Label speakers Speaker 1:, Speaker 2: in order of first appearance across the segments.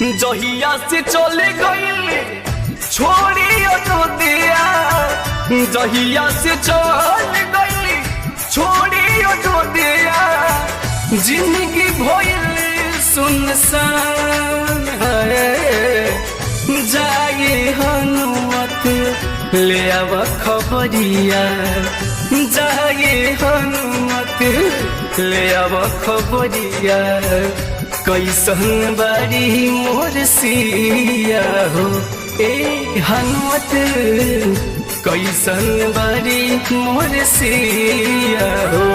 Speaker 1: जहिया से चले गई छोड़ी अयोध्या, जहिया से चले गई छोड़ी अयोध्या, जिंदगी भइल सुनसान है। जाए हनुमत ले आव खबरिया, जाए हनुमत ले आव खबरिया, कैसन बारी मोर सिया हो। ए हनुमत कैसन बारी मोर सिया हो।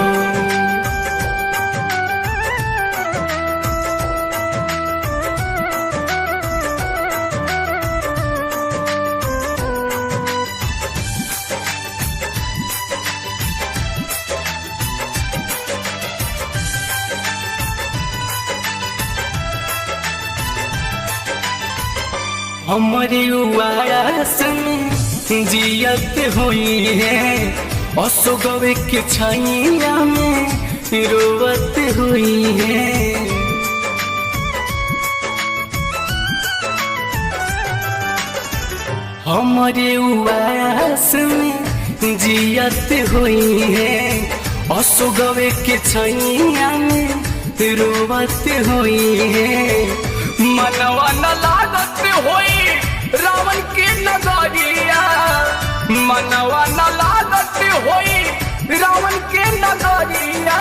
Speaker 1: हमारे उआस में जियत हुई है, असोगवे के छैया में रोवत हुई है। हमारे उआस में जियत हुई है, असोगवे के छैया में रोवत हुई है। मनवा न लागत होई रावण के नगरिया, मनवा न लागत होई रावण के नगरिया,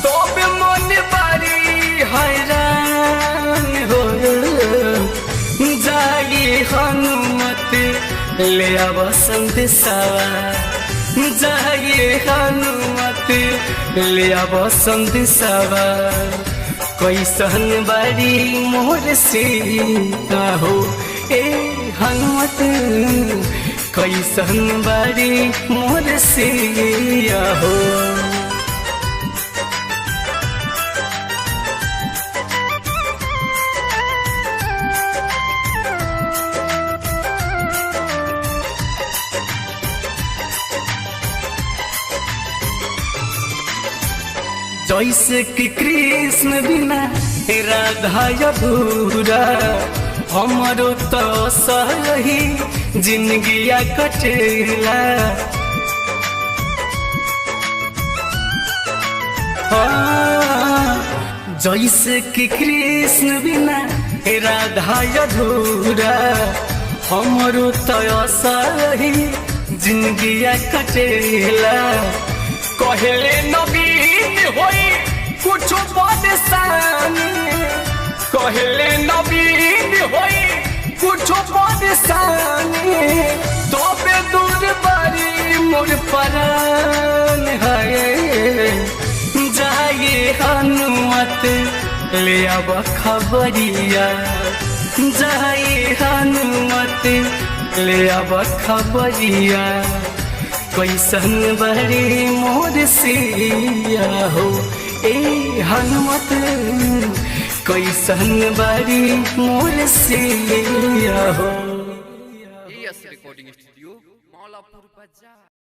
Speaker 1: तो भी मन बड़ी हैरान हो। जाए हनुमत ले आव संदेशवा, जाए हनुमत ले आव संदेशवा, कैसन बारी मोर सिया हो। ए हनुमत कैसन बारी मोर सिया हो। जैसे कि कृष्ण बिना राधा अधूरा, हमारो तो सही जिंदगिया कटेला। जैसे कि कृष्ण बिना राधा अधूरा, हमारो तो सही जिंदगिया कटेला। कहले नवीन होई कुछ परेशानी, कहले नवीन होई कुछ परेशानी, तो पे दूर बारी मोर परान है। जाए हनुमत ले आव खबरिया, जाए हनुमत ले आव खबरिया, कैसन बारी मोर सिया हो। ए हनुमत कैसन बारी मोर सिया हो।
Speaker 2: रिकॉर्डिंग स्टूडियो मौलापुर बाजार।